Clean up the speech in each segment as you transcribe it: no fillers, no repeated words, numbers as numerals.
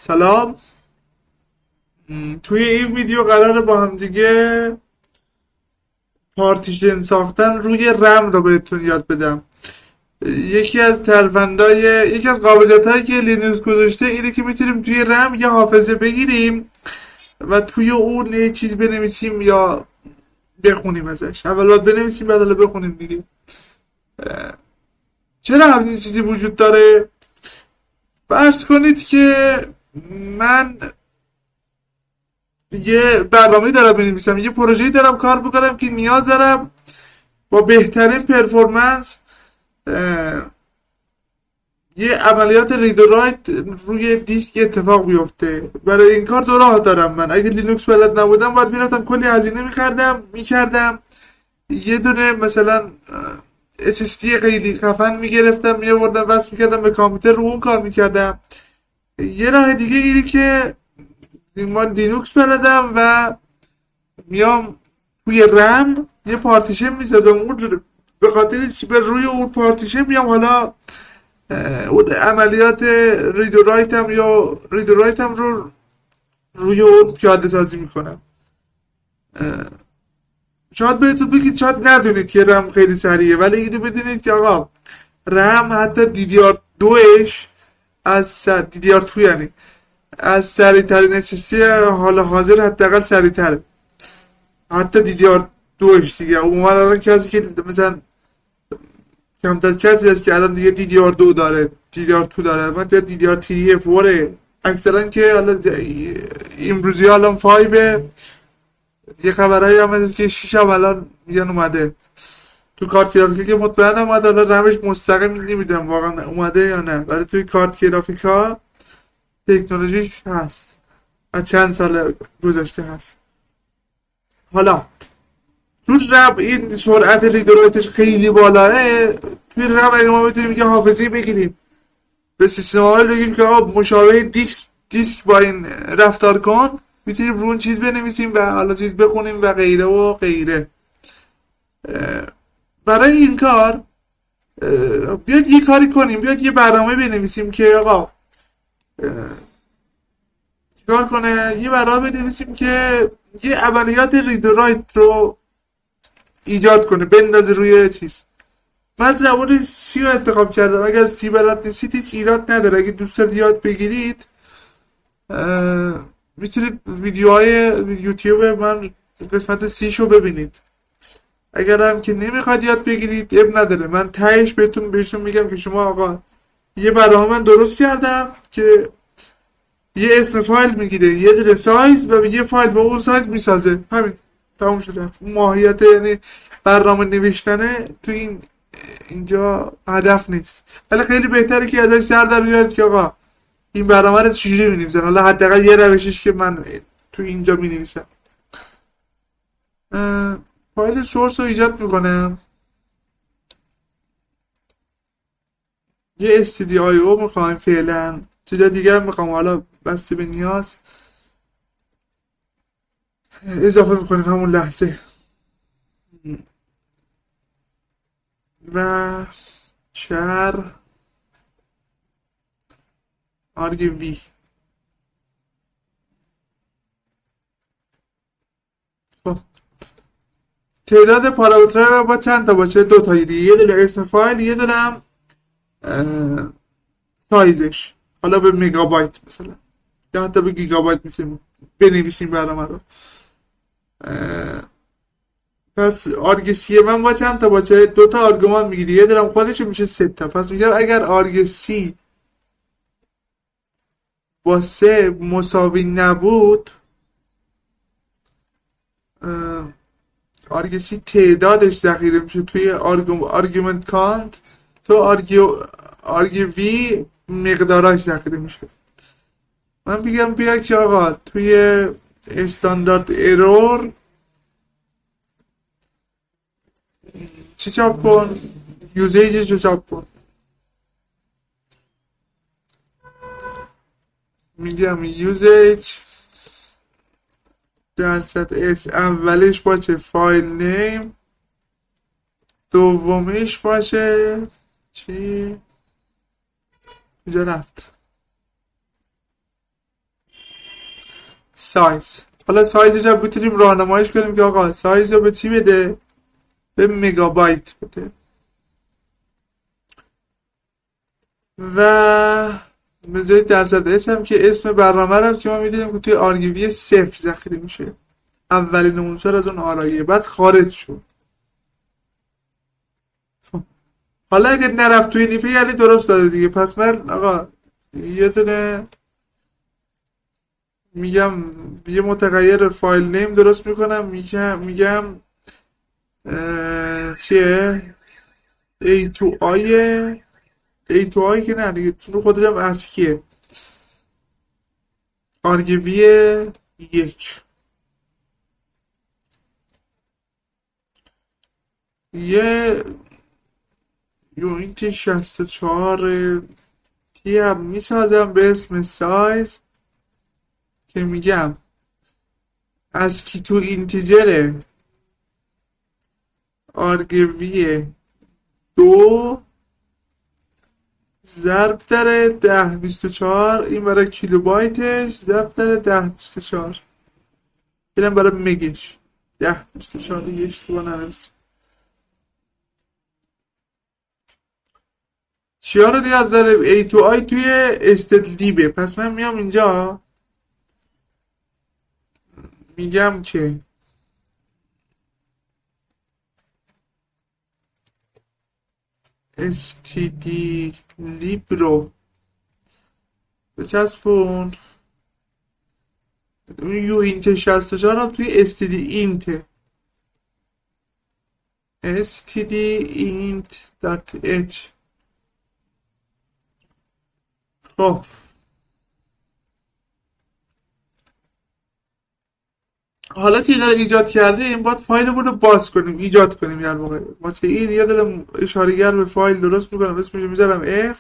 سلام. توی این ویدیو قراره با هم دیگه پارتیشن ساختن روی رم رو بهتون یاد بدم. یکی از قابلیت هایی که لینوکس گذاشته اینه که میتونیم توی رم یه حافظه بگیریم و توی اون یه چیز بنویسیم یا بخونیم ازش. اول باید بنویسیم بعد حالا بخونیم دیگه. چرا همین چیزی وجود داره؟ فرض کنید که من یه برنامه دارم بنویسم، یه پروژه‌ای دارم کار میکنم که نیاز دارم با بهترین پرفورمنس یه عملیات رید و رایت روی دیسک اتفاق بیفته. برای این کار دو راه دارم. من اگه لینوکس بلد نبودم باید میرفتم کلی هزینه میکردم یه دونه مثلا SSD خیلی خفن میگرفتم میآوردم وصل میکردم به کامپیوتر رو اون کار میکردم. یه راه دیگه اینه که من لینوکس بلدم و میام توی رم یه پارتیشن میسازم. اون به خاطر به روی اون پارتیشن میام حالا اون عملیات رید و رایتم رو روی اون پیاده سازی میکنم. شاید بهتون بگید، شاید ندونید که رم خیلی سریعه، ولی اینو بدونید که آقا رم حتی DDR2ش از DDR2 یعنی از سریع ترین SSD حال حاضر حداقل سریع تره. حتی DDR2ش دیگه عموما الان کسی که مثلا کمتر کسی هست که الان دیگه DDR2 داره، DDR2 داره. من DDR3 اکثرا که الان امروزی الان 5 یه خبرهایی هم هست که 6 هم الان میگن اومده تو کارت گرافیکا که مطمئنم اومده. الان رمش مستقیم نمیدونم واقعا اومده یا نه، ولی توی کارت گرافیکا تکنولوژیش هست و چند سال گذشته هست. حالا تو رم این سرعت رید و رایتش خیلی بالاه. توی رم اگه ما بتونیم که حافظه بگیریم به سیستم عامل بگیم که آقا مشابه دیسک با این رفتار کن، میتونیم رو اون چیز بنویسیم و حالا چیز بخونیم و غیره و غیره. برای این کار بیاد یه کاری کنیم، بیاد یه برنامه بنویسیم که آقا چیکار کنه. یه برنامه بنویسیم که یه عملیات رید و رایت رو ایجاد کنه، بندازه روی چیز. من زبان سی رو انتخاب کردم. اگر سی بلد نیستید هیچ ایراد نداره. اگه دوست دارید یاد بگیرید میتونید ویدیوهای یوتیوب من قسمت سی شو ببینید. اگر هم که نمیخواد یاد بگیرید اب نداره، من تهش بهشون میگم که شما آقا یه برنامه من درست کردم که یه اسم فایل میگیره، یه دونه سایز و یه فایل به اون سایز میسازه. همین تموم شده. ماهیت یعنی برنامه نوشتنه تو اینجا هدف نیست، ولی خیلی بهتره که ازش سر در بیارید که آقا این برنامه رو چجوری می‌نویسن. حالا حداقل یه روشش که من تو اینجا می‌نویسم. فایل سورس رو ایجاد میکنم. یه stdio میخوایم فعلا، چیزا دیگه هم میخوام حالا بسته به نیاز اضافه میکنیم همون لحظه. و چر argv خب تعداد پارامترها با چند تا باشه؟ 2 تا دیگه، یه دونه اسم فایل، یه دونه هم سایزش. حالا به مگابایت مثلا یا حتی به گیگابایت میتونیم بنویسیم برنامه رو. پس آرگ سی من با چند تا باشه؟ 2 تا آرگومان میگیری، یه درم خودش میشه 3 تا. پس میگم اگر آرگ سی با 3 مساوی نبود، آرگ سی تعدادش ذخیره میشه توی آرگومنت کانت، تو آرگ وی مقداراش ذخیره میشه. من میگم بیا که آقا توی استاندارد ایرور چی چاپ کن؟ یوزیجش رو چاپ کن. میگم یوزیج درصد اس اولش باشه فایل نیم، دومیش باشه چی؟ کجا رفت؟ سایز. حالا سایزش هم میتونیم راهنماییش کنیم که آقا سایز رو به چی بده؟ به مگابایت بده. و به جای درصد اس هم که اسم برنامه رو که ما میدونیم که توی آرگیوی صفر ذخیره میشه، اولین عنصر از اون آرایه، بعد خارج شد. حالا اگه نرفت توی نیفه یعنی درست داده دیگه. پس من آقا یه دونه میگم یه متغیر فایل نیم درست میکنم، میگم چیه A2I که نه دیگه، چون خودش هم اسکیه، آرگیوی 1 یه یونیت 64 تی هم میسازم به اسم سایز که میگم از کی تو اینتیجر آرگیوی 2 ضرب در 1024، این برای کیلوبایتش ضرب در 1024، اینم برای مگش 1024 دیگه اشتباه ننویسیم. چیا رو نیاز داریم؟ A2I توی استدلیبه. پس من میام اینجا میگم که std lib رو بچسبون، اون یو اینت 64 هم توی std int std.int.h. خب حالا که اینا رو ایجاد کردیم باید فایلمون رو باز کنیم، ایجاد کنیم. یعنی موقع واسه این یه دارم اشاره‌گر به فایل درست میکنم، اسمش میذارم f،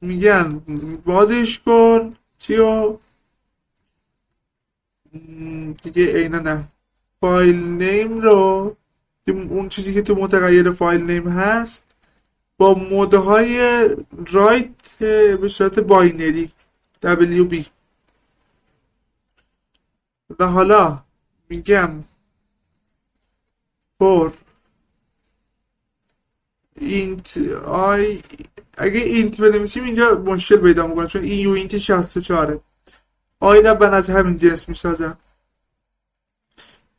میگن بازش کن چیو دیگه عینا نه، فایل نیم رو، اون چیزی که تو متغیر فایل نیم هست با مودهای رایت به صورت باینری WB. و حالا میگم for int I، اگه اینت بنویسیم اینجا مشکل پیدا میکنه چون این یو اینت 64 آی را من از همین جنس میسازم.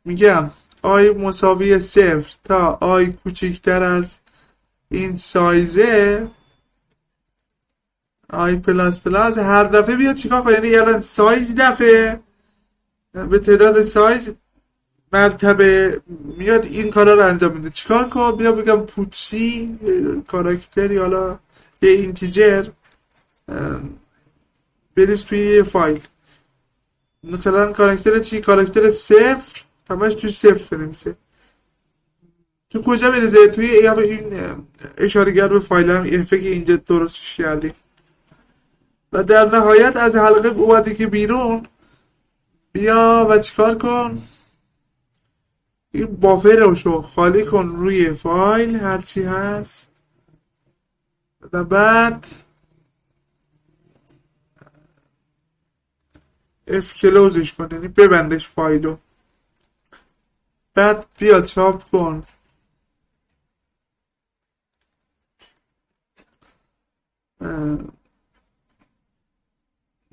میگم آی مساوی 0 تا آی کوچکتر از این سایزه، آی پلاس پلاس، هر دفعه بیاد چیکار کنه؟ یعنی الان سایز دفعه به تعداد سایز مرتبه میاد این کارا رو انجام میده. چیکار کنم؟ بیا بگم پوچی کاراکتری، حالا یه اینتیجر بریز توی یه فایل، مثلا کاراکتر چی؟ کاراکتر 0 همش توی 0 بنویسه. تو کجا بریزه؟ توی این اشاره‌گر به فایل هم این فکر اینجا درستش کردیم. و در نهایت از حلقه اومدی که بیرون، بیا و چیکار کن؟ این بافر رو خالی کن روی فایل هرچی هست و بعد اف کلوزش کن، یعنی ببندش فایلو. بعد بیا چاپ کن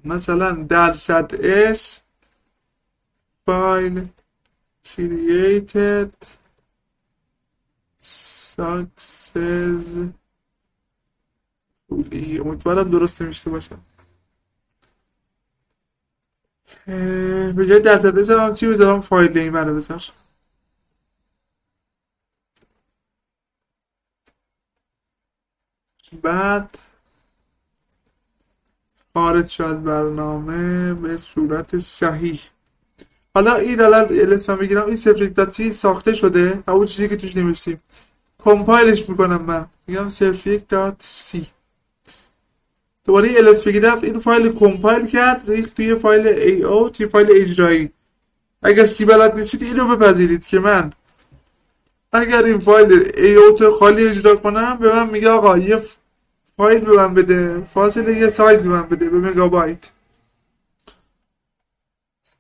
مثلا درصد اس فایل created successfully. امیدوارم درست نمیشته باشم. به جای درصد اس هم چی بذارم؟ فایل نیم رو بذار. بعد خارج شد برنامه به صورت صحیح. حالا این الان اسم بگیرم، این صفر ساخته شده، همون چیزی که توش نوشتیم. کمپایلش میکنم، من میگم صفر دوباره ls بگیرم، این فایل کمپایل کرد، ریخت توی فایل AO، توی فایل اجرایی. اگر سی بلد نیستید اینو بپذیرید که من اگر این فایل AO تو خالی اجرا کنم به من میگه آقا یه فایل به من بده، فاصله یه سایز به من بده به مگابایت.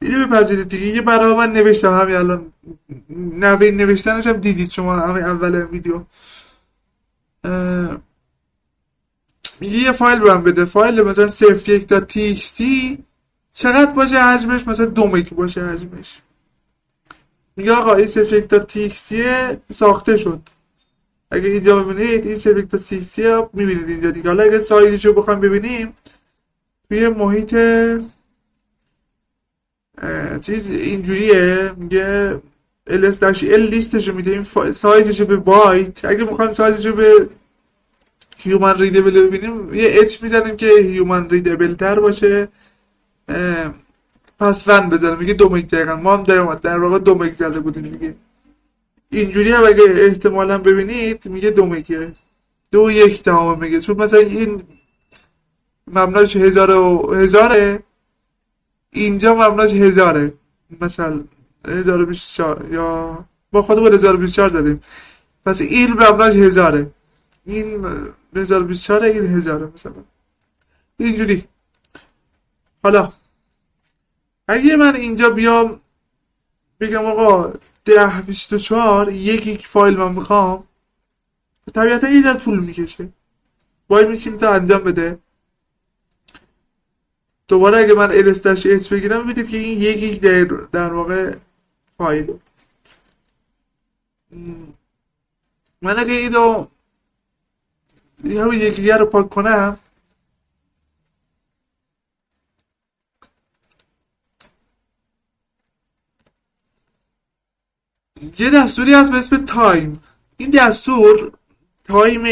اینو بپذیرید دیگه. یه برای من نوشتم همین الان، نوه نوشتنش هم دیدید شما همین اول ویدیو. میگه یه فایل رو هم بده، فایل مثلا 01.txt چقدر باشه حجمش، مثلا 2 مگ باشه حجمش. میگه آقا این 01.txt ساخته شد. اگه اینجا ببینید این 01.txt میبینید اینجا دیگه. حالا اگه سایزش رو بخوایم ببینیم توی محیط چیز اینجوریه، میگه ls-l لیستش رو میده، این سایزش رو به بایت. اگه میخوایم سایزش رو به هیومن ریدبل ببینیم یه اچ میزنیم که هیومن ریدبل تر باشه، پس ون بزنیم میگه 2 مگ. دقیقا ما هم در واقع 2 مگ زده بودیم دیگه. اینجوری هم اگه احتمالا ببینید میگه 2 مگه، 2.1 مگه، چون مثلا این مبناش 1000 اینجا مبناش 1000 مثلا 1024 یا با خودمون 1024 زدیم، پس این مبناش 1000، این 1024 این 1000 مثلا اینجوری. حالا اگه من اینجا بیام بگم آقا 1024 یک فایل من میخوام، طبیعتا یه در طول میکشه، باید میشیم تا انجام بده. دوباره اگه من ls-h بگیرم ببینید که این یک در واقع فایل. من اگه اینو همین یکی رو پاک کنم، یه دستوری هست به اسم تایم. این دستور تایم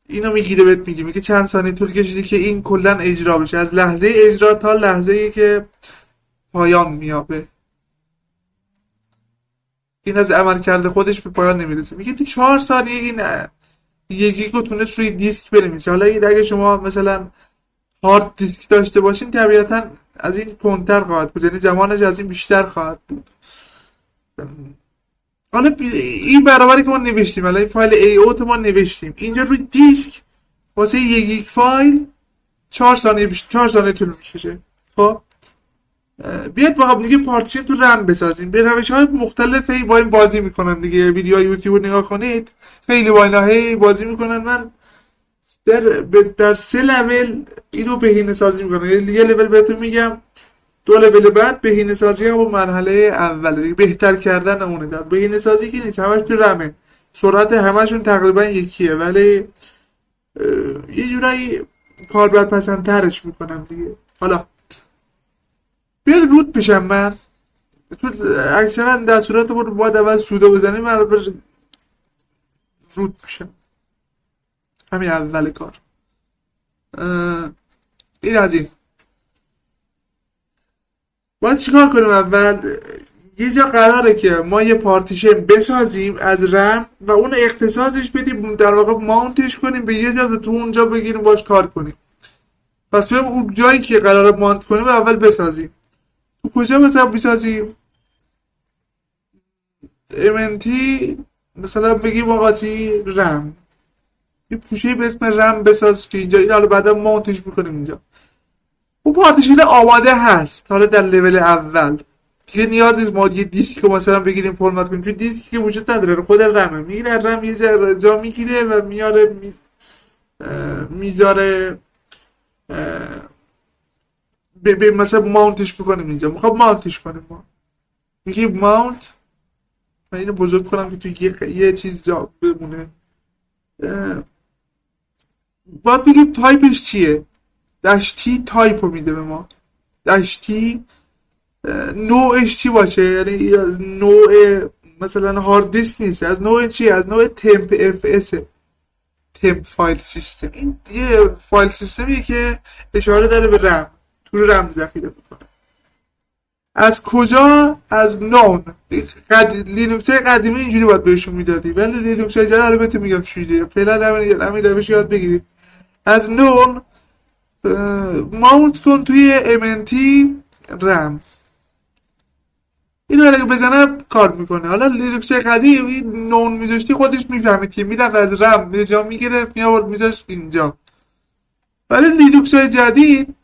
اینو میگیره، بهت میگه چند ثانیه طول کشیده که این کلا اجرا بشه، از لحظه اجرا تا لحظه که پایان میابه. این از عمل کرده خودش به پایان نمیرسه. میگه تو 4 ثانیه این یکی رو تونست روی دیسک بنویسه. حالا اگه شما مثلا هارد دیسک داشته باشین طبیعتا از این کمتر خواهد بود، یعنی زمانش از این بیشتر خواهد بود. حالا این برابری که ما نوشتیم، حالا این فایل AO ما نوشتیم اینجا روی دیسک واسه یک فایل 4 ثانیه طول میکشه. خب بیاد با هم دیگه پارتیشن تو رم بسازیم. به روش‌های مختلفی با این بازی میکنن دیگه. ویدیوهای یوتیوب رو نگاه کنید، خیلی با اینا بازی میکنن. من در 3 لول اینو بهینه سازی میکنن. یه لول بهتون میگم، 2 لول بعد بهینه سازی هم مرحله اول دیگه، بهتر کردن اونه. در بهینه سازی که نیست، همش تو رمه، سرعت همشون تقریبا یکیه، ولی یه جورایی کاربرپسندترش میکنم دیگه. حالا بیاد روت بشم من، تو اکثرا دستورات رو باید اول سودو بزنیم، علاوه روت میشم همین اول کار. این از این باید چیکار کنیم؟ اول یه جا قراره که ما یه پارتیشن بسازیم از رم و اون اختصاصش بدیم، در واقع ماونتش کنیم به یه جا، تو اونجا بگیریم باش کار کنیم. پس بریم اون جایی که قراره ماونت کنیم اول بسازیم. تو کجا مثلا بسازیم؟ MNT مثلا بگیم آقا چی رم، یه پوشه به اسم رم بساز که اینجا، این حالا بعدا ماونتش میکنیم اینجا. اون پارتیشن آماده هست حالا در لول اول دیگه، نیاز نیست ما یه دیسک رو مثلا بگیریم فرمت کنیم، چون دیسکی که وجود نداره، خود رمه میگیره، رم یه جا میگیره و میاره میذاره به مثلا ماونتش میکنیم اینجا. میخوام ماونتش کنیم، ما میگیم ماونت، من اینو بزرگ کنم که توی یه چیز جا بمونه. باید بگیم تایپش چیه. -t تایپ رو میده به ما. -t نوعش چی باشه، یعنی نوع مثلا هارد دیسک نیست، از نوع چی؟ از نوع تمپ fs، تمپ فایل سیستم. این یه فایل سیستمیه که اشاره داره به رم، تو رم ذخیره میکنه. از کجا؟ از نون. لینوکس های قدیمی اینجوری باید بهشون میدادی، ولی لینوکس های جدید بهتون میگم چجوریه. فعلا همین روش یاد بگیرید. از نون ماونت کن توی MNT رم. اینو اگه بزنم کار میکنه. حالا لینوکس قدیم این نون میذاشتی خودش میفهمید که میرفت از رم یه جا میگرفت میآورد میذاشت اینجا. ولی لینوکس های جدید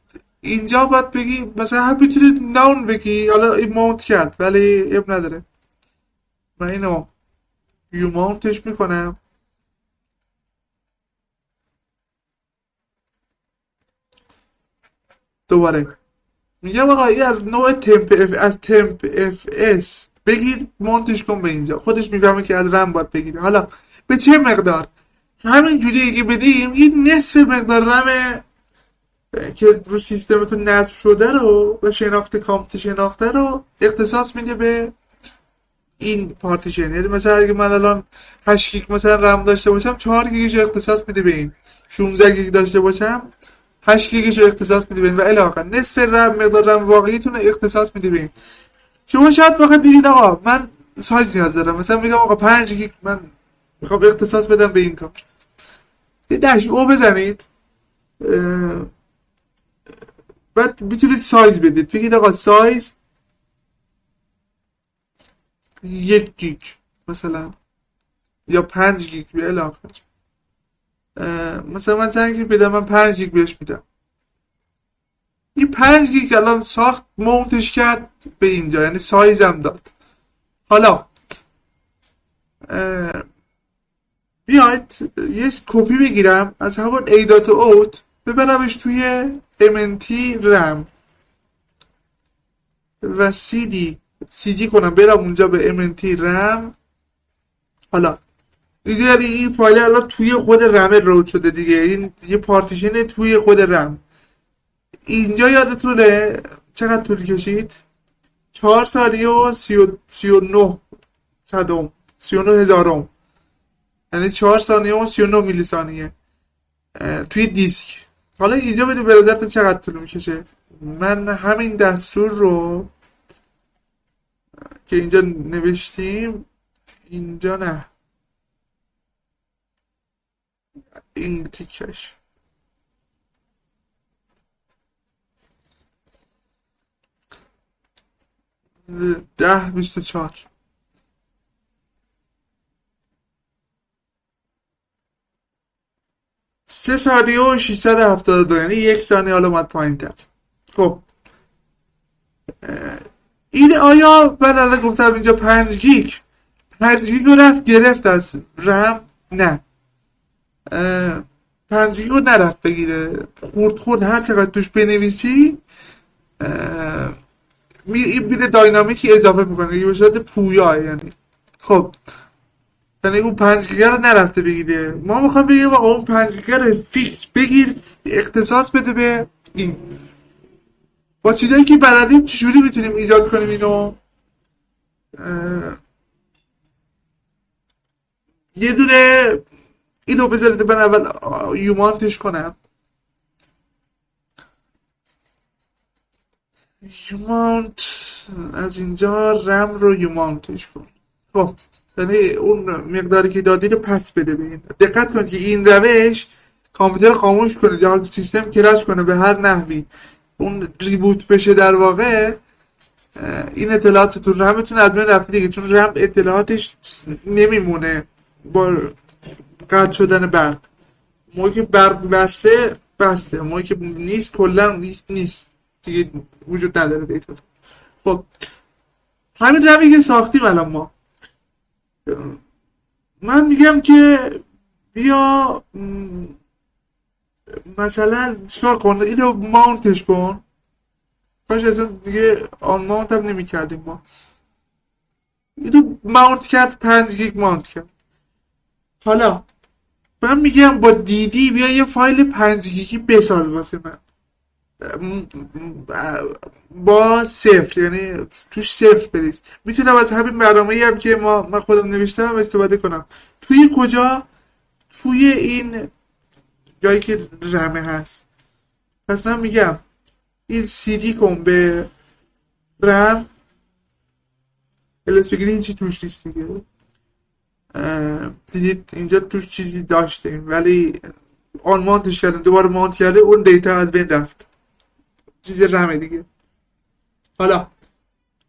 اینجا باید بگی مثلا هم میتونی ناون بگی، حالا این ماونت کرد ولی اب نداره. من اینو یو ماونتش میکنم. دوباره میگم آقا این از نوع تمپ اف، از تمپ اف اس بگیر مونتش کن به اینجا. خودش میفهمه که از رم باید بگیره. حالا به چه مقدار؟ همین جوری که بدیم این نصف مقدار رم که رو سیستمتون نصب شده رو و شناخت کامپیوتر شناخته رو اختصاص میده به این پارتیشن. یعنی مثلا اگه من الان 8 گیگ مثلا رم داشته باشم 4 گیگش اختصاص میده به این. 16 گیگ داشته باشم 8 گیگش اختصاص میده به این و الی آخر. نصف رم مقدار رم واقعیتون اختصاص میده به این. شما شاید بخواید بگید آقا من سایز نیاز دارم، مثلا میگم آقا 5 گیگ من میخوام اختصاص بدم به این کار. یه داش او بزنید، بعد میتونید سایز بدید. بگید آقا سایز 1 گیگ مثلا یا 5 گیگ به الی آخر. مثلا من چند گیگ بدم؟ من 5 گیگ بهش میدم. این 5 گیگ الان ساخت مونتش کرد به اینجا، یعنی سایزم داد. حالا بیاید یه کپی بگیرم از همون A dot out ببرمش توی MNT RAM و CD کنم برم اونجا به MNT RAM. حالا اینجا یعنی این فایل الان توی خود رم لود شده دیگه، این یه پارتیشن توی خود رم. اینجا یادتونه چقدر طول کشید؟ 4 ثانیه و 39 صدم 39 هزارم، یعنی 4 ثانیه و 39 میلی ثانیه توی دیسک. حالا اینجا ببینید به نظرتون چقدر طول میکشه. من همین دستور رو که اینجا نوشتیم، اینجا نه، این تیکش 10:24 3 ثانیه و 672، یعنی 1 ثانیه حالا اومد پایین تر. خب این آیا من الان گفتم اینجا 5 گیگ رو رفت گرفت از رم؟ نه، 5 گیگ رو نرفت بگیره. خورد هر چقدر توش بنویسی میره داینامیکی اضافه میکنه یه بشاد پویا. یعنی خب یعنی اون 5 گیگ رو نرفته بگیره. ما میخوام بگیم آقا اون 5 گیگ رو فیکس بگیر، اختصاص بده به این. با چیزایی که بلدیم چجوری میتونیم ایجاد کنیم اینو؟ یه دونه اینو بذارید من اول یومانتش کنم. یومانت از اینجا رم رو یومانتش کن. خب یعنی اون مقداری که دادی رو پس بده به این. دقت کنید که این روش کامپیوتر خاموش کنه یا سیستم کرش کنه به هر نحوی اون ریبوت بشه در واقع، این اطلاعات تو رمتون از بین رفته دیگه، چون رم اطلاعاتش نمیمونه با قطع شدن برق. موقعی که برق بسته، موقعی که نیست کلا نیست دیگه، وجود نداره دیتا. خب همین رمی که ساختیم الان ما، من میگم که بیا مثلا چیکار کن، اینو ماونتش کن. کاش اصلا دیگه آن ماونت هم نمی کردیم ما. اینو ماونت کرد، 5 گیگ ماونت کرد. حالا من میگم با دیدی بیا یه فایل 5 گیگی بساز واسه من با صفر، یعنی توش صفر بریز. میتونم از همین برنامه‌ای هم که من خودم نوشتم استفاده کنم. توی کجا؟ توی این جایی که رمه هست. پس من میگم این CD کن به رم، الس بگیری هیچی توش نیست دیگه. دیدید اینجا توش چیزی داشتیم ولی آن مانتش کردن، دوباره مانت کرده، اون دیتا از بین رفت، چیز رمه دیگه. حالا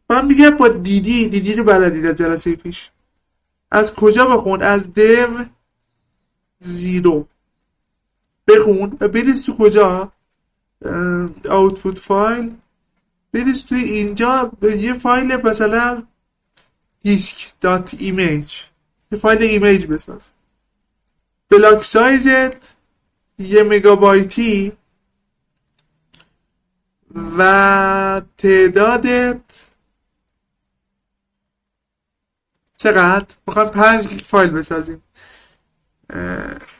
من میگم با دیدی رو بلدید از جلسه پیش. از کجا بخون؟ از دو زیرو بخون و بریز تو کجا؟ آوتپوت فایل، بریز توی اینجا به یه فایل مثلا دیسک دات ایمیج، یه فایل ایمیج بساز. بلاک سایزت 1 مگابایتی و تعدادت چقدر؟ میخوایم 5 گیگ فایل بسازیم،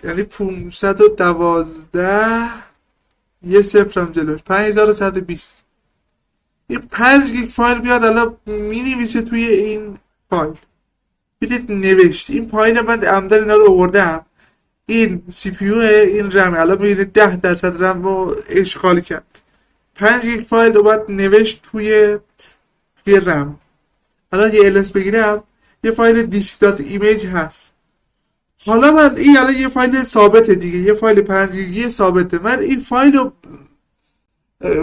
یعنی 512 یه صفرم جلوش 5120. این 5 گیگ فایل بیاد الان مینویسه توی این فایل. بیدید نوشت این پایین من عمدن اینا رو آوردم، این سی پی یو این رم الان میبینید 10% رم رو اشغال کرد. 5 گیگ فایل رو باید نوشت توی رم. الان یه الس بگیرم یه فایل دیسک دات ایمیج هست. حالا من این الان یه فایل ثابته دیگه، یه فایل 5 گیگی ثابته. من این فایل رو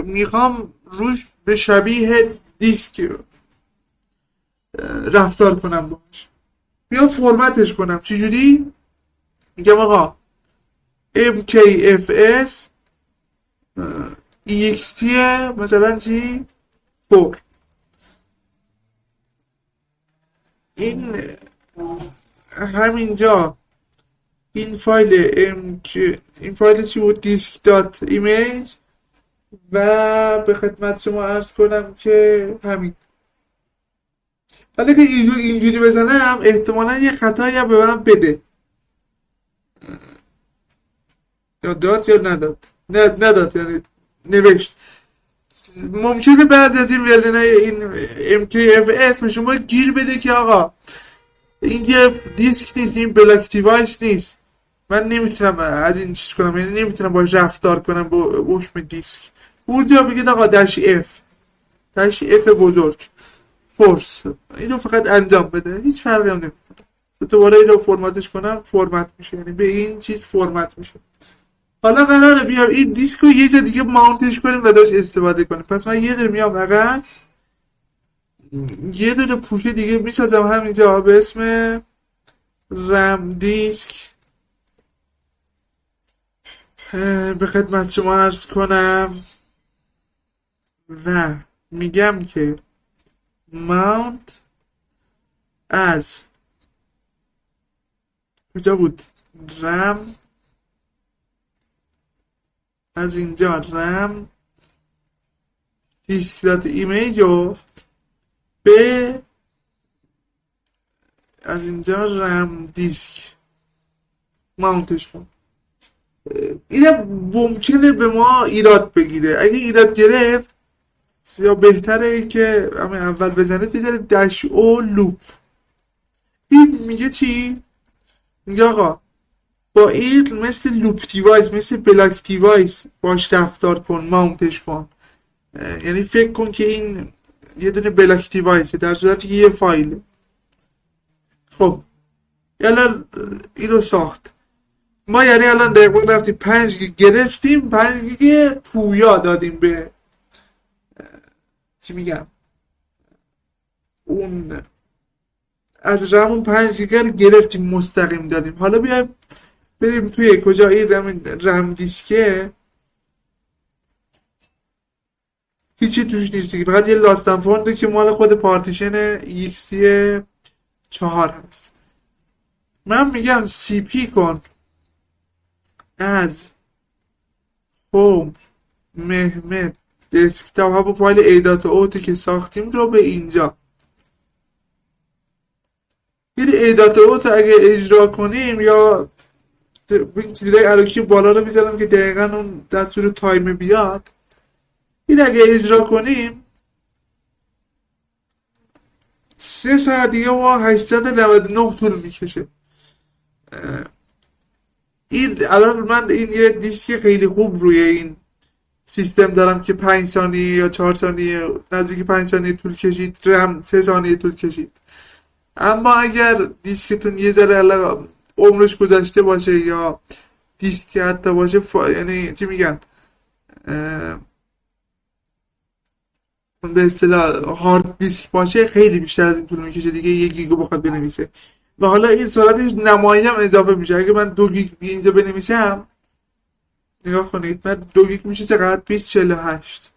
میخوام روش به شبیه دیسک رفتار کنم باش، بیام فرمتش کنم. چجوری؟ میگم آقا mkfs ext مثلا چی؟ 4. این همینجا این فایل این فایل چی بود؟ دیسک دات ایمیج. و به خدمت شما عرض کنم که همین. ولی که اینجوری بزنم احتمالا یه خطایی هم به من بده، یا داد یا نداد. نداد یعنی نوشت. ممکنه بعضی از این ورژن های این MKFS به شما گیر بده که آقا این یه دیسک نیست، این بلاک دیوایس نیست، من نمیتونم از این چیز کنم، یعنی نمیتونم باش رفتار کنم با حکم دیسک. اونجا بگید آقا داش اف بزرگ فورس، اینو فقط انجام بده، هیچ فرقی هم نمیکنه. دوباره اینو فرمتش کنم فرمت میشه، یعنی به این چیز فرمت میشه. حالا قراره بیام این دیسک رو یه جا دیگه ماونتش کنیم و داشت استفاده کنیم. پس من یه دونه میام عقب، یه دونه پوشه دیگه میسازم همینجا به اسم رم دیسک. به خدمت شما عرض کنم و میگم که ماونت از کجا بود؟ رم از اینجا رم دیسک دات ایمیج رو به از اینجا رم دیسک ماونتش کن. اینم ممکنه به ما ایراد بگیره. اگه ایراد گرفت یا بهتره که همه اول بزنید بزنید داش او لوپ. این میگه چی؟ میگه آقا با این مثل لوپ دیوایس، مثل بلاک دیوایس باش رفتار کن، ماونتش کن. یعنی فکر کن که این یه دونه بلاک دیوایسه در صورتی که یه فایله. خب الان اینو ساخت ما، یعنی الان دقیقا رفتیم 5 گیگ گرفتیم، 5 گیگ پویا دادیم به چی میگم اون از رمون 5 گیگ رو گرفتیم مستقیم دادیم. حالا بیایم بریم توی کجا این رم دیسکه هیچی توش نیست دیگه، فقط یه لاستن فونده که مال خود پارتیشن EXT 4 هست. من میگم سی پی کن از هوم مهمت دسکتاپ همون فایل ایدات اوتی که ساختیم رو به اینجا. این ایدات اوت اگه اجرا کنیم یا این کلیدای عراقی بالا رو میذارم که دقیقا اون دستور تایم بیاد. این اگه اجرا کنیم 3 ساعت دیگه و 899 طول میکشه. این الان من این یه دیسک خیلی خوب روی این سیستم دارم که 5 ثانیه یا 4 ثانیه نزدیک 5 ثانیه طول کشید، رم 3 ثانیه طول کشید. اما اگر دیسکتون یه ذره عمرش گذشته باشه یا دیسک حتی باشه یعنی چی میگن به اصطلاح هارد دیسک باشه، خیلی بیشتر از این طول میکشه دیگه، 1 گیگو بخواد بنویسه. و حالا این سرعتش نمایی هم اضافه میشه. اگه من 2 گیگ اینجا بنویسم نگاه کنید من 2 گیگ میشه چقدر 2048.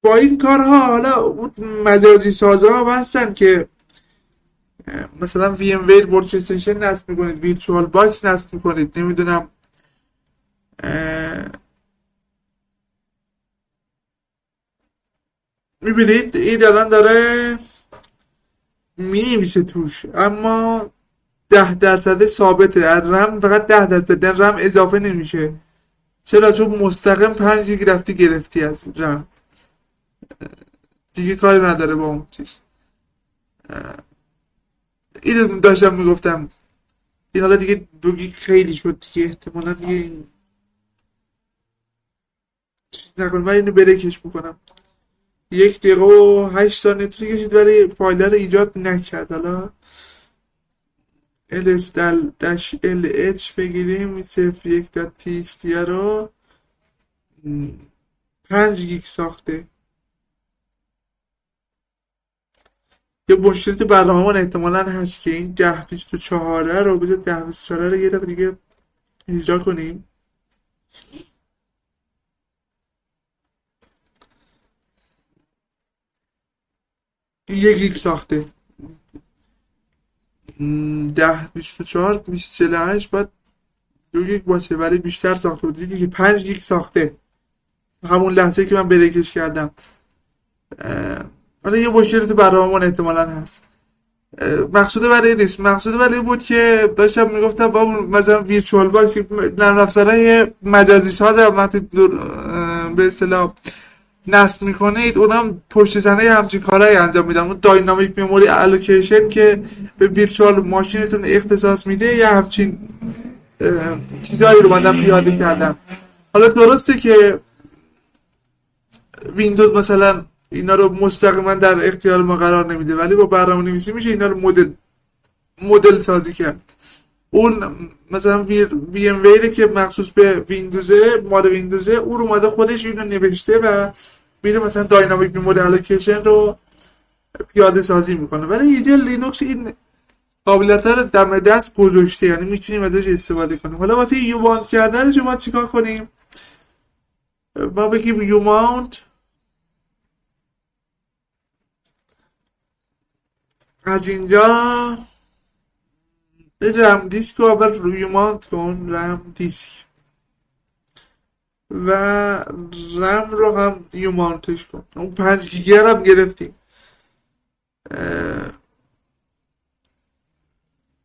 با این کارها حالا اون مجازی سازها هم هستن که مثلا وی ام ویر ورکستیشن نصب میکنید، ویرچوال باکس نصب میکنید، نمیدونم میبینید این الان داره مینویسه توش، اما 10% ثابته، از رم فقط 10%، در رم اضافه نمیشه. چرا؟ چون مستقیم 5 گیگ رفتی گرفتی از رم، دیگه کاری نداره با اون چیز. اینو داشتم میگفتم این حالا دیگه 2 گیگ خیلی شد دیگه، احتمالا دیگه این چیز نکنم. من اینو بریکش میکنم 1 دقیقه و 8 ثانیه طول کشید ولی فایل رو ایجاد نکرد. حالا ls-lh بگیریم 01.txt رو 5 گیگ ساخته. یه مشکل تو برنامه‌مون احتمالاً هست که این 1024 رو بذار 1024 رو یه دفعه دیگه اجرا کنیم. این 1 گیگ ساخته. 1024 2048 بعد 2 گیگ باشه ولی بیشتر ساخته بود دیگه. 5 گیگ ساخته همون لحظه که من بریکش کردم. حالا یه مشکلی تو برنامه‌مون احتمالاً هست. مقصود برای نیست، مقصود برای بود که داشتم میگفتم با مثلا ویرچوال باکس نرم افزارهای مجازی ساز وقتی به اصطلاح نصب میکنید اونم پشت صحنه همچین کارهایی انجام میدن. اون داینامیک مموری الوکیشن که به ویرچوال ماشینتون اختصاص میده یا همچین چیزایی رو من پیاده کردم. حالا درسته که ویندوز مثلا اینا رو مستقیما در اختیار ما قرار نمیده ولی با برنامه‌نویسی میشه اینا رو مدل سازی کرد. اون مثلا وی ام ویری که مخصوص به ویندوزه، مال ویندوزه، اون اومده خودش اینو نوشته و میره مثلا داینامیک مموری الوکیشن رو پیاده سازی میکنه. ولی اینجا لینوکس این قابلیت‌ها رو دم دست گذاشته، یعنی میتونیم ازش استفاده کنیم. حالا واسه یومانت کردنش ما چیکار کنیم؟ ما بگیم یومانت از اینجا رم دیسک رو اول روی مانت کن، رم دیسک، و رم رو هم یومانتش کن. اون 5 گیگه هم گرفتیم.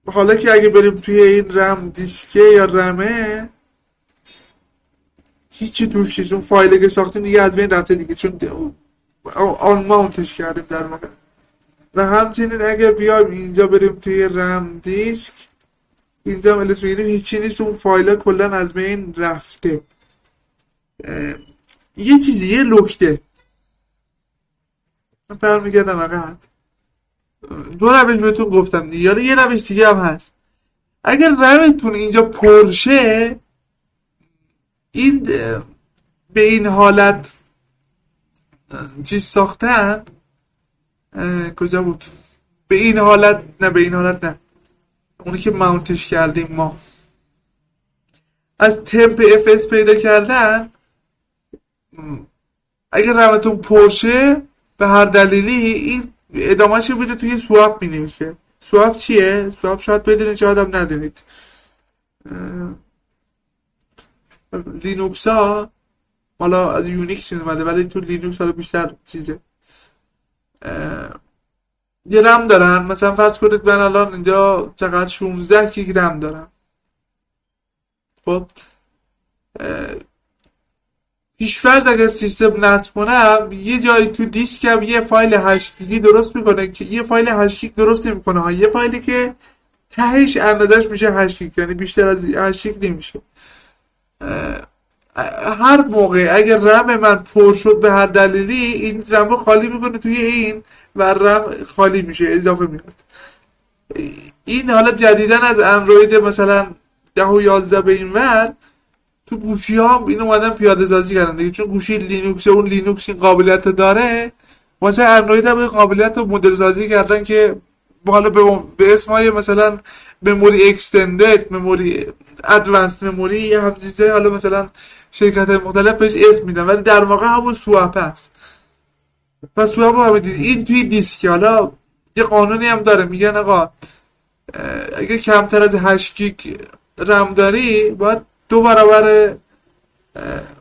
حالا که اگه بریم توی این رم دیسکه یا رمه هیچی توش نیست، اون فایلی که ساختیم دیگه از بین رفته دیگه، چون آن ماونتش کردیم در واقع. و همچنین اگر بیایم اینجا بریم توی رم دیسک، اینجا هم الس میگیریم هیچی نیست، اون فایل کلن از بین رفته. یه چیزی، یه لکته من برمیگردم عقب. 2 روش بهتون گفتم دیگه، یاره یه روش دیگه هم هست. اگر رمتون اینجا پرشه، این به این حالت چیز ساختن، کجا بود؟ به این حالت نه، به این حالت نه، اونی که ماونتش کردیم ما، از تمپ اف اس پیدا کردن. اگر رمتون پرشه به هر دلیلی این ادامهش میده توی سواب مینویسه. سواب چیه؟ سواب شاید بدونید شاید هم ندونید. لینوکس ها حالا از یونیکس چیز اومده ولی تو لینوکس ها بیشتر چیزه. یه رم دارن، مثلا فرض کنید من الان اینجا چقدر 16 گیگ رم دارم. خب پیش فرض اگر سیستم نصب کنم یه جایی تو دیسکم یه فایل 8 گیگی درست میکنه که یه فایل 8 گیگ درست نمیکنه ها، یه فایلی که تهش اندازش میشه 8 گیگ، یعنی بیشتر از 8 گیگ نمیشه. هر موقع اگر رم من پر شد به هر دلیلی، این رم رو خالی میکنه توی این و رم خالی میشه، اضافه میاد. این حالا جدیدن از اندروید مثلا 10 و 11 به این ور تو گوشی ها این اومدن پیاده سازی کردن دیگه، چون گوشی لینوکس، اون لینوکس این قابلیت رو داره، واسه اندروید هم این قابلیت رو مدل سازی کردن که حالا به اسم های مثلا مموری اکستندد، مموری ادوانس مموری، یه هم چیزایی حالا مثلا شرکت مختلف بهش اسم میدن، ولی در واقع همون سوپ هست. پس سوپ رو هم دید این توی دیسک. حالا یه قانونی هم داره، میگن آقا اگه کمتر از 8 گیگ رم داری باید 2 برابر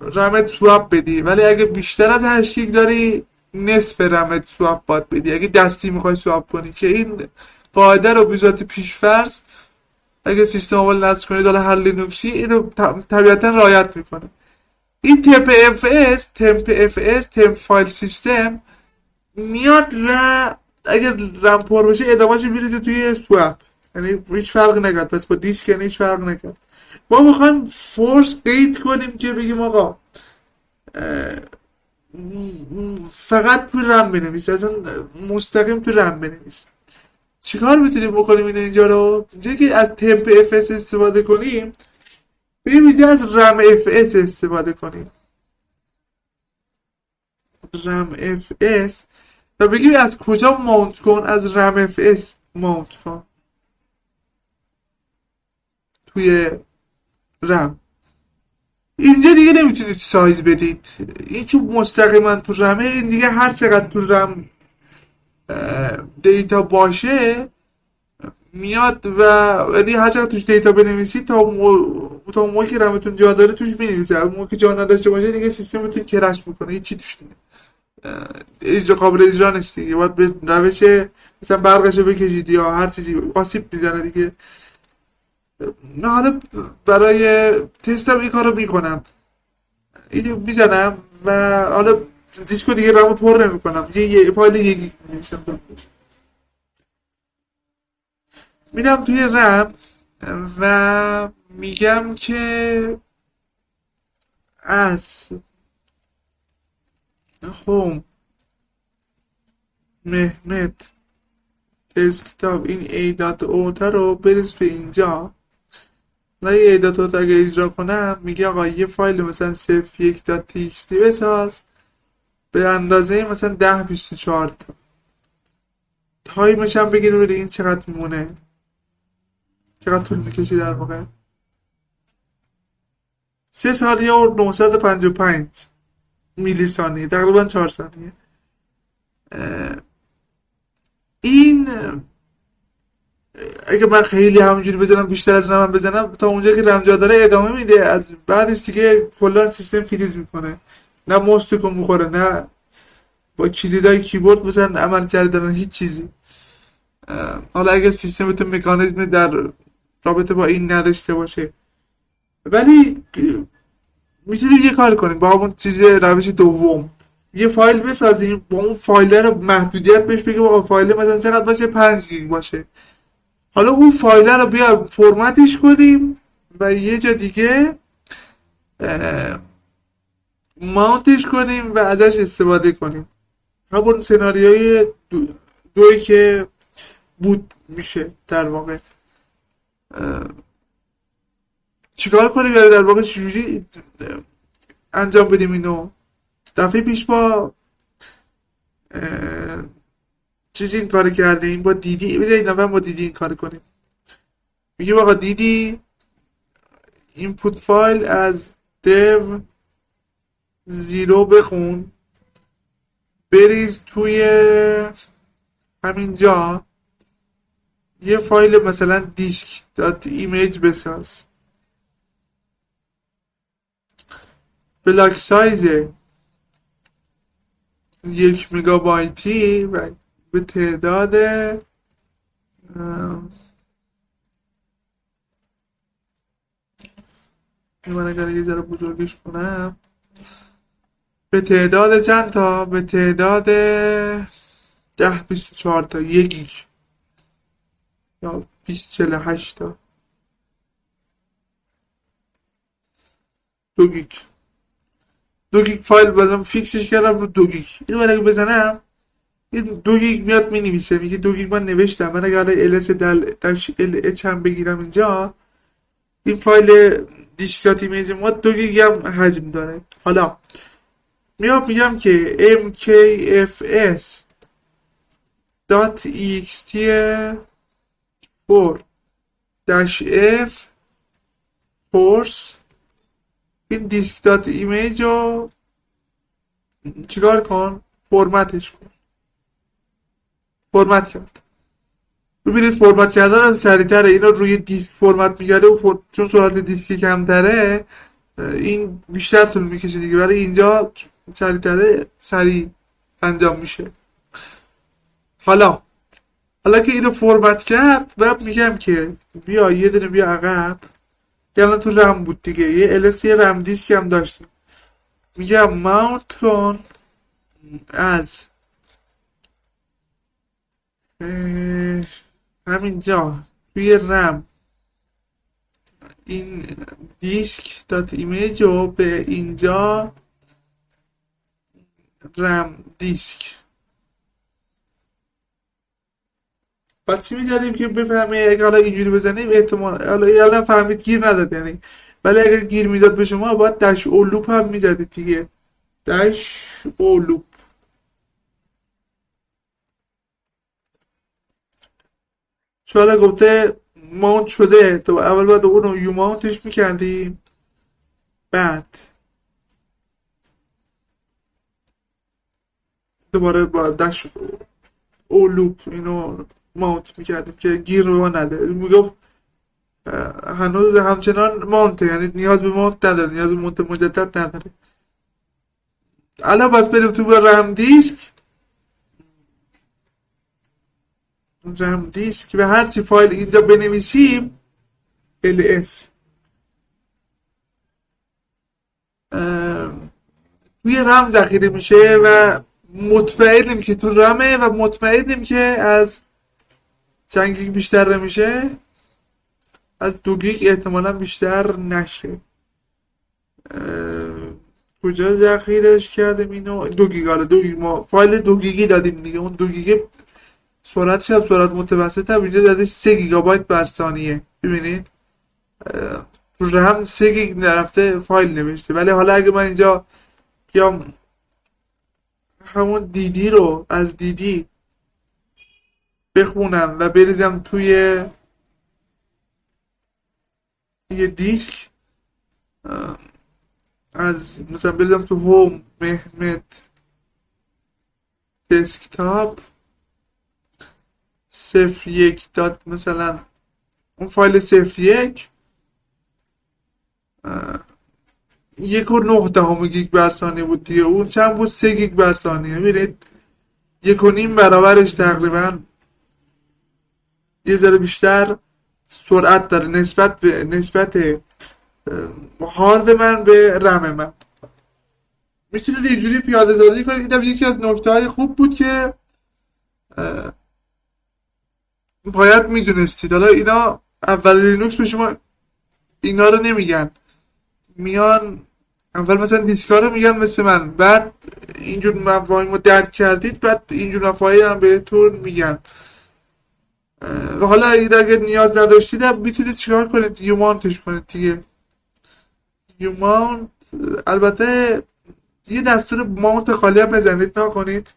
رمت سواب بدی، ولی اگه بیشتر از 8 گیگ داری نصف رمت سواب باید بدی اگه دستی میخوای سواب کنی، که این قاعده رو به صورت پیشفرض اگه سیستم عامل نصب کنید حالا هر لینوکسی اینو طبیعتا رعایت میکنه. این تمپ فایل سیستم میاد و اگر رم پر بشه ادامهش میریزه توی سواب، یعنی هیچ فرق نکرد. پس با دیسک یعنی هیچ فرق نکرد. ما میخوایم فورس قید کنیم که بگیم آقا فقط تو رم بنویس، اصلا مستقیم تو رم بنویس. چیکار میتونیم بکنیم اینجا رو؟ اینجا که از تمپ اف اس استفاده کنیم، بریم اینجا از رم اف اس استفاده کنیم، رم اف اس، و بگیم از کجا ماونت کن، از رم اف اس ماونت کن توی رم. اینجا دیگه نمیتونید سایز بدید، این چون مستقیما تو رمه، این دیگه هر چقدر تو رم دیتا باشه میاد و یعنی هر چقدر توش دیتا بنویسید تا موقعی که رمتون جا داره توش بنویسید، موقعی که جا نداشته باشه دیگه سیستمتون کرش میکنه، هیچی توش اجرا قابل اجرا نیست دیگه، باید به روش مثلا برقشو بکشید یا هر چیزی، آسیب میزنه دیگه. نه حالا برای تستم این کارو میکنم، اینو میزنم و حالا دیسکو دیگه رمو پر نمیکنم، یه فایل یکی می‌نویسم داخلش، میرم توی رم و میگم که از هوم مهمت دسکتاپ این A.O رو بریز به اینجا و این A.O رو اگه اجرا کنم میگه آقا یه فایل مثلا صرف1.txt بساز به اندازه مثلا 1024 تا، تایمش هم بگیر ببین این چقدر میمونه، چقدر طول میکشه در واقع. 3 ثانیه و 955 میلی ثانیه، تقریبا 4 ثانیه. این اگه من خیلی همونجوری بزنم، بیشتر از رمم بزنم، تا اونجا که رم جا داره ادامه میده، از بعدش دیگه کلا سیستم فریز میکنه، نه مستکو میخوره، نه با کلیدای کیبورد مثلا عمل کردن، هیچ چیزی. حالا اگه سیستمتون مکانیزم در رابطه با این نداشته باشه، ولی میتونیم یه کار کنیم با همون چیز روش دوم، یه فایل بسازیم با اون فایل رو محدودیت بهش بگیم آقا فایل مثلا چقدر باشه، 5 گیگ باشه، حالا اون فایل رو بیا فرمتش کنیم و یه جا دیگه ماونتش کنیم و ازش استفاده کنیم، همون سناریوی دوی که بود میشه در واقع. چیکار کنیم یعنی در واقع چجوری انجام بدیم اینو؟ دفعه پیش با چیزی این کار کردیم، با دیدی، بذارید نفر با دیدی این کار کنیم. میگیم آقا دیدی اینپوت فایل از dev 0 بخون، بریز توی همینجا یه فایل مثلا دیسک دات ایمیج بساز، بلاک سایز 1 مگابایتی و به تعداد من اگر یه ذره بزرگش کنم، به تعداد چند تا؟ به تعداد 1024 تا، 1 گیگ یا 2048 تا، 2 گیگ دو گیگ فایل بازم فیکسش کردم رو 2 گیگ. اینو من اگه بزنم این 2 گیگ میاد مینویسه، میگه 2 گیگ من نوشتم. من اگه ls داش ال هم بگیرم اینجا، این فایل دیسکات ایمیج ما 2 گیگ هم حجم داره. حالا میگم که mkfs .ext for dash f force این دیسک دات ایمیج رو چیکار کن؟ فرمتش کن. فرمت کرد. ببینید فرمت کردن هم سریع‌تره. اینا روی دیسک فرمت میگرده و چون سرعت دیسک کمتره این بیشتر طول میکشه دیگه، ولی اینجا سریع‌تره، سریع انجام میشه. حالا که اینو فرمت کرد بعد میگم که بیا یه دونه بیا عقب. الان تو رم بود دیگه، یه ls یه رم دیسک هم داشتیم. میگم ماونت کن از همینجا توی رم این دیسک دات ایمیج رو به اینجا رم دیسک. بعد چی می‌زنیم که بفهمه؟ اگه حالا اینجوری بزنیم احتمال حالا فهمید گیر نداد یعنی، ولی اگر گیر میداد به شما باید داش او لوپ هم میزدید دیگه. داش او لوپ. چون حالا گفته ماونت شده تو اول باید اونو یو ماونتش میکردیم، بعد دوباره با داش او لوپ اینو ماونت میکردیم که گیر رو نده. میگفت هنوز همچنان ماونته، یعنی نیاز به ماونت نداره، نیاز به ماونت مجدد نداره. الان بس بریم تو رم دیسک. رم دیسک و هرچی فایل اینجا بنویسیم ls توی رم ذخیره میشه و مطمئنیم که تو رمه و مطمئنیم که از چند گیگ بیشتر نمیشه، از 2 گیگ احتمالا بیشتر نشه. کجا ذخیرش کردیم اینو؟ 2 گیگ. حالا 2 گیگ ما فایل 2 گیگی دادیم دیگه. اون 2 گیگ سرعتش هم سرعت متوسط هم اینجا زده 3 گیگابایت بر ثانیه. ببینید تو رم 3 گیگ نرفته فایل نوشته. ولی حالا اگه من اینجا بیام همون دیدی رو از دیدی بخونم و بریزم توی یه دیسک، از مثلا بریزم تو هوم مهمت دسکتاپ 01 دات مثلا اون فایل 01 1.9 گیگ بر ثانیه بود دیگه. اون چند بود؟ 3 گیگ بر ثانیه. ببینید 1.5 برابرش تقریبا یه ذره بیشتر سرعت داره نسبت هارد من به رم من. میتونید اینجوری پیاده سازی کنید. اینم یکی از نکته‌های خوب بود که باید میدونستید. حالا اینا اول لینوکس به شما اینا رو نمیگن، میان اول مثلا دیسکا رو میگن مثل من، بعد اینجور مفاهیم رو درک کردید بعد اینجور مفاهیم هم بهتون میگن. و حالا اگر نیاز نداشتید میتونید چیکار کنید؟ یو ماونتش کنید دیگه. یو ماونت البته یه دستور ماونت خالی هم بزنید، نکنید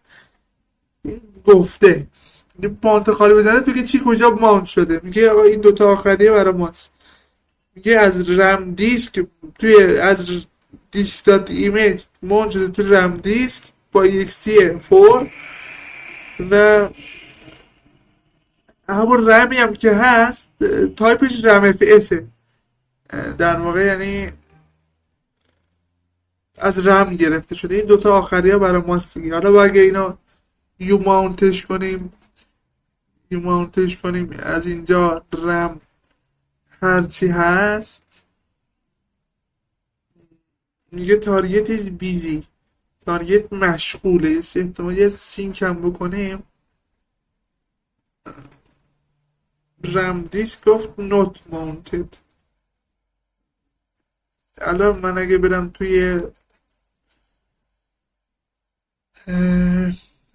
این گفته یه ماونت خالی بزنید بگه چی کجا ماونت شده. میگه آقا این دوتا آخریه برای ماست. میگه از رم دیسک توی از دیسک دات ایمیج ماونت شده توی رم دیسک با ext4 و همون رمی هم که هست تایپش رم اف اسه در واقع، یعنی از رم گرفته شده. این دوتا آخری ها برای ماست دیگه. حالا با اگه اینا یو ماونتش کنیم از اینجا رم هرچی هست میگه تارگت ایز بیزی، تارگت مشغوله. احتمالی از سینک هم بکنیم. رم دیسک گفت not mounted. الان من اگه برم توی اه،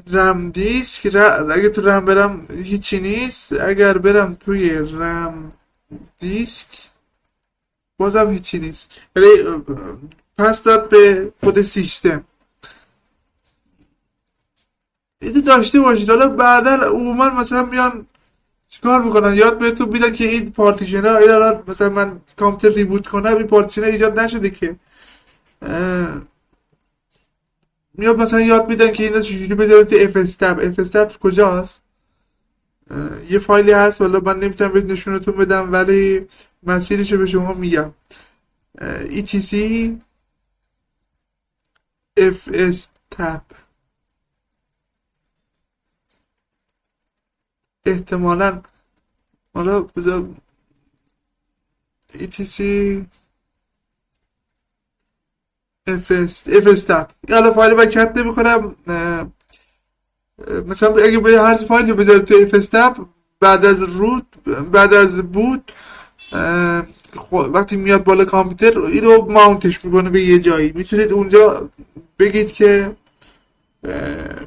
رم دیسک اگه تو رم برم هیچی نیست، اگر برم توی رم دیسک بازم هیچی نیست. یعنی پس داد به خود سیستم. اینو داشته باشید. حالا بعدا عموما مثلا میان چیکار میکنن، یاد بهتون میدن که این پارتیشن ها، این الان مثلا من کامپیوتر ریبوت کنم این پارتیشن ها ایجاد نشده که، میاد مثلا یاد میدن که اینا چجوری بذارید تو اف استپ. اف استپ کجاست؟ یه فایلی هست، والا من نمیتونم بهت نشونتون بدم ولی مسیرشو به شما میگم. etc اف استپ احتمالاً، حالا بذار etc اف استپ. حالا فایل رو کت نمی کنم. مثلا اگه به هر فایلی بذارید تو اف استپ، بعد از روت، بعد از بوت، وقتی میاد بالا کامپیوتر اینو ماونتش میکنه به یه جایی. میتونید اونجا بگید که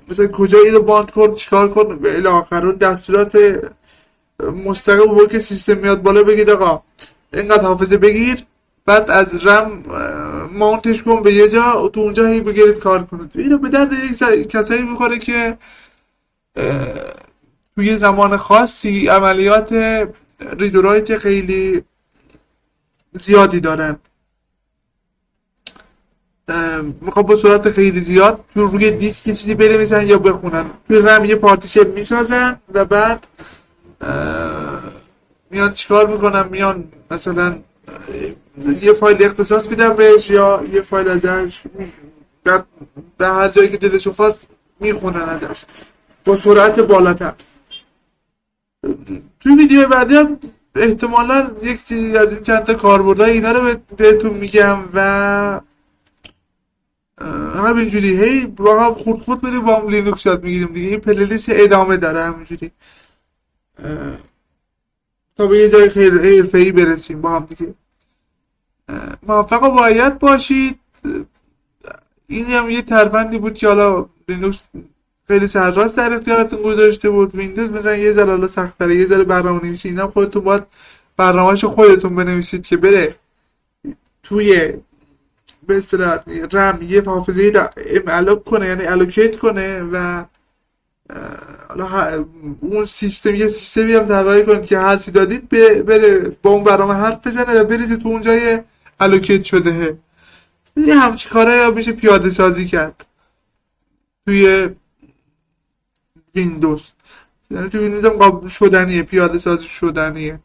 مثلا کجا اینو باند کن، چیکار کن و الی آخر. دستورات مستقیم بود که سیستم میاد بالا بگید آقا اینقدر حافظه بگیر، بعد از رم ماونتش کن به یه جا و تو اونجا هی بگیرید کار کنید. اینو به درد کسایی میخوره که توی زمان خاصی عملیات رید و رایت خیلی زیادی دارن، میخوام با سرعت خیلی زیاد تو روی دیسک یه چیزی بنویسن یا بخونن. توی رم یه پارتیشن میسازن و بعد میان چیکار میکنن، میان مثلا یه فایل اختصاص میدن بهش یا یه فایل ازش، بعد به هر جایی که دلشون خواست میخونن ازش با سرعت بالاتر. توی ویدیو بعدی هم احتمالا یک از این چند تا کاربردهای اینا رو بهتون میگم و همینجوری هی با هم خورد خورد بریم با هم لینوکس یاد میگیریم دیگه. این پلیلیست ادامه داره همینجوری تا به یه جای خیلی حرفه‌ای برسیم با هم دیگه. موفق و باید باشید. این هم یه ترفندی بود که حالا لینوکس خیلی سرراست در اختیارتون گذاشته بود. ویندوز مثلا یه ذره حالا سخت‌تره، یه ذره برنامه نویسی اینا خودتون باید برنامه‌شو خودتون بنویسید که بره توی به اصطلاح رم یه حافظه رو الوک کنه، یعنی الوکیت کنه و حالا اون سیستم یه سیستمی هم طراحی کنید که هر چی دادید بره با اون برنامه حرف بزنه و بریزه تو اون جای الوکیت شده. یه همچی کارایی میشه پیاده سازی کرد توی ویندوز. یعنی توی ویندوز هم شدنیه، پیاده سازی شدنیه.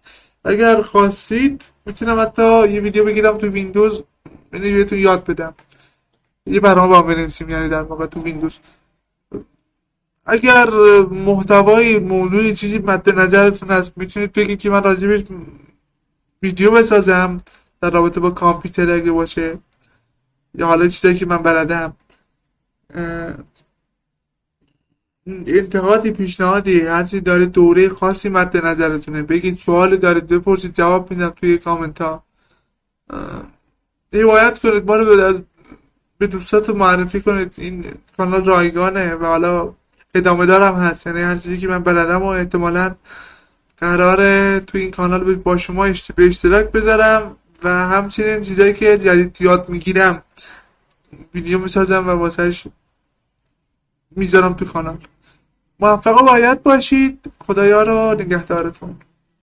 اگر خواستید میتونم حتی یه ویدیو بگیرم تو ویندوز یعنی بهتون یاد بدم، یه برنامه با هم بنویسیم، یعنی در واقع تو ویندوز. اگر محتوای موضوعی چیزی مد نظرتون هست میتونید بگید که من راجبش ویدیو بسازم در رابطه با کامپیوتر اگه باشه، یا حالا چیزایی که من بلدم. انتقادی، پیشنهادی، هرچی داره، دوره خاصی مد نظرتونه بگید، سوالی دارید بپرسید، جواب میدم توی کامنت ها. حمایت کنید ما رو، به دوستاتون معرفی کنید. این کانال رایگانه و حالا ادامه دارم هست، یعنی هر چیزی که من بلدم و احتمالاً قراره توی این کانال با شما به اشتراک بذارم و همچنین چیزایی که جدید یاد میگیرم ویدیو میسازم و واسهش میذارم تو کانال. موفق و باید باشید. خدایا رو نگهدارتون.